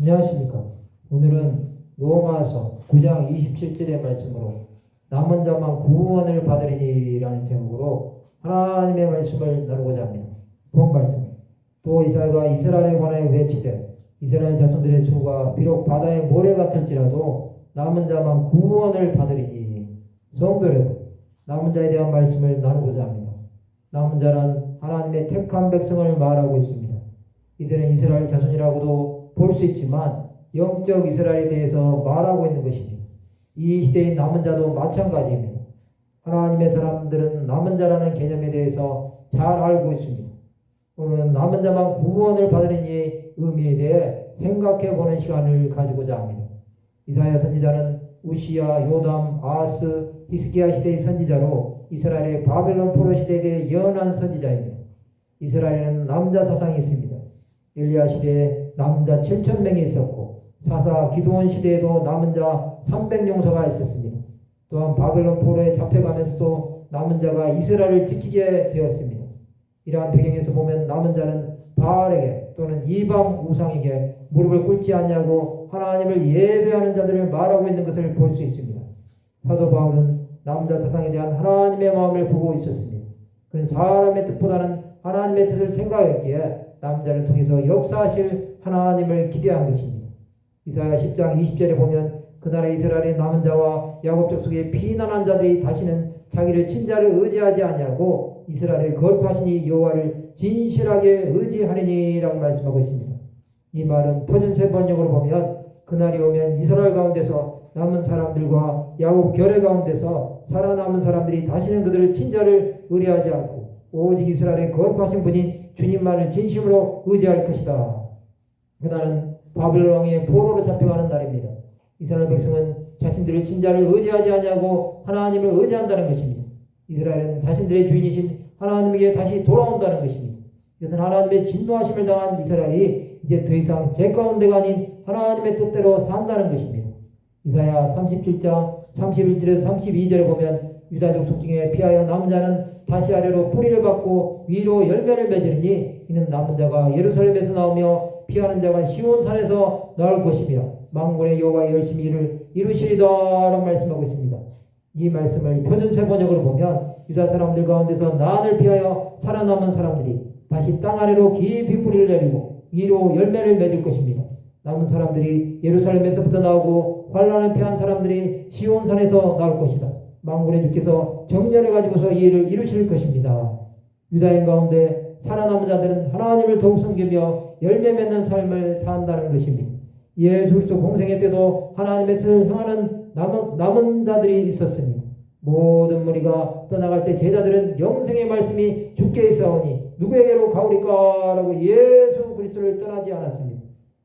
안녕하십니까. 오늘은 로마서 9장 27절의 말씀으로 남은 자만 구원을 받으리니라는 제목으로 하나님의 말씀을 나누고자 합니다. 본 말씀. 또 이사야가 이스라엘에 관하여 외치되 이스라엘 자손들의 수가 비록 바다의 모래 같을지라도 남은 자만 구원을 받으리니. 성도 여러분, 남은 자에 대한 말씀을 나누고자 합니다. 남은 자란 하나님의 택한 백성을 말하고 있습니다. 이들은 이스라엘 자손이라고도 볼 수 있지만 영적 이스라엘에 대해서 말하고 있는 것입니다. 이 시대의 남은 자도 마찬가지입니다. 하나님의 사람들은 남은 자라는 개념에 대해서 잘 알고 있습니다. 오늘은 남은 자만 구원을 받으리니 의미에 대해 생각해 보는 시간을 가지고자 합니다. 이사야 선지자는 우시야, 요담, 아하스, 히스기야 시대의 선지자로 이스라엘의 바벨론 포로 시대에 대해 예언한 선지자입니다. 이스라엘에는 남자 사상이 있습니다. 엘리야 시대에 남자 7,000명이 있었고 사사 기드온 시대에도 남은 자 300용사가 있었습니다. 또한 바벨론 포로에 잡혀가면서도 남은 자가 이스라엘을 지키게 되었습니다. 이러한 배경에서 보면 남은 자는 바알에게 또는 이방 우상에게 무릎을 꿇지 않냐고 하나님을 예배하는 자들을 말하고 있는 것을 볼 수 있습니다. 사도 바울은 남자 사상에 대한 하나님의 마음을 보고 있었습니다. 그는 사람의 뜻보다는 하나님의 뜻을 생각했기에 남자를 통해서 역사하실 하나님을 기대한 것입니다. 이사야 10장 20절에 보면 그날의 이스라엘의 남은 자와 야곱 족속의 피난한 자들이 다시는 자기를 친자를 의지하지 않냐고 이스라엘의 거룩하시니 여호와를 진실하게 의지하리니라고 말씀하고 있습니다. 이 말은 표준세 번역으로 보면 그날이 오면 이스라엘 가운데서 남은 사람들과 야곱 결의 가운데서 살아남은 사람들이 다시는 그들을 친자를 의뢰하지 않고 오직 이스라엘의 거룩하신 분인 주님만을 진심으로 의지할 것이다. 그날은 바벨론 왕의 포로로 잡혀가는 날입니다. 이스라엘 백성은 자신들의 친자를 의지하지 않냐고 하나님을 의지한다는 것입니다. 이스라엘은 자신들의 주인이신 하나님에게 다시 돌아온다는 것입니다. 이것은 하나님의 진노하심을 당한 이스라엘이 이제 더 이상 제 가운데가 아닌 하나님의 뜻대로 산다는 것입니다. 이사야 37장 31절에서 32절에 보면 유다 족속 중에 피하여 남은 자는 다시 아래로 뿌리를 받고 위로 열매를 맺으리니 이는 남은 자가 예루살렘에서 나오며 피하는 자가 시온산에서 나올 것이며 만군의 여호와의 열심히 일을 이루시리다라고 말씀하고 있습니다. 이 말씀을 표준세 번역으로 보면 유다 사람들 가운데서 난을 피하여 살아남은 사람들이 다시 땅 아래로 깊이 뿌리를 내리고 위로 열매를 맺을 것입니다. 남은 사람들이 예루살렘에서부터 나오고 환난을 피한 사람들이 시온산에서 나올 것이다. 만군의 주께서 정렬해 가지고서 이 일을 이루실 것입니다. 유다인 가운데 살아남은 자들은 하나님을 더욱 섬기며 열매 맺는 삶을 산다는 것입니다. 예수 그리스도 공생애 때도 하나님의 뜻을 행하는 남은 자들이 있었습니다. 모든 무리가 떠나갈 때 제자들은 영생의 말씀이 주께 있사오니 누구에게로 가오리까? 라고 예수 그리스도를 떠나지 않았습니다.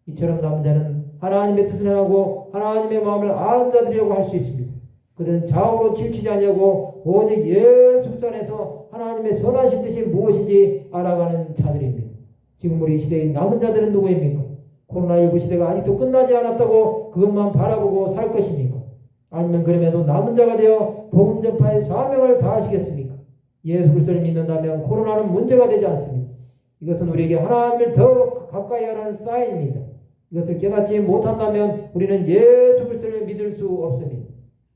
이처럼 남은 자는 하나님의 뜻을 행하고 하나님의 마음을 아는 자들이라고 할 수 있습니다. 그들은 좌우로 치우치지 않냐고 오직 예수 그리스도 안에서 하나님의 선하신 뜻이 무엇인지 알아가는 자들입니다. 지금 우리 시대의 남은 자들은 누구입니까? 코로나19 시대가 아직도 끝나지 않았다고 그것만 바라보고 살 것입니까? 아니면 그럼에도 남은 자가 되어 복음 전파의 사명을 다하시겠습니까? 예수 그리스도를 믿는다면 코로나는 문제가 되지 않습니다. 이것은 우리에게 하나님을 더 가까이 하라는 사인입니다. 이것을 깨닫지 못한다면 우리는 예수 그리스도를 믿을 수 없습니다.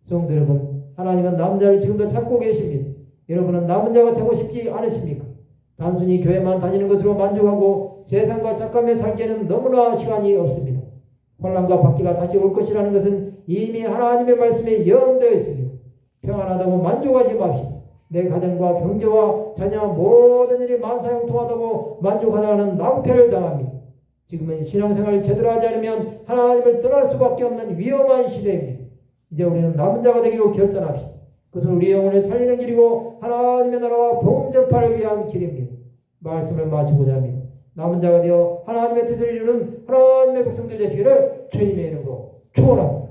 성도 여러분, 하나님은 남은 자를 지금도 찾고 계십니다. 여러분은 남은 자가 되고 싶지 않으십니까? 단순히 교회만 다니는 것으로 만족하고 세상과 착감에 살기에는 너무나 시간이 없습니다. 환난과 박해가 다시 올 것이라는 것은 이미 하나님의 말씀에 예언되어 있습니다. 평안하다고 만족하지 맙시다. 내 가정과 경제와 자녀 모든 일이 만사형통하다고 만족하다가는 낭패를 당합니다. 지금은 신앙생활을 제대로 하지 않으면 하나님을 떠날 수밖에 없는 위험한 시대입니다. 이제 우리는 남은 자가 되기로 결단합시다. 그것은 우리 영혼을 살리는 길이고 하나님의 나라와 복음 전파를 위한 길입니다. 말씀을 마치고자 합니다. 남은 자가 되어 하나님의 뜻을 이루는 하나님의 백성들 되시기를 주님의 이름으로 축원합니다.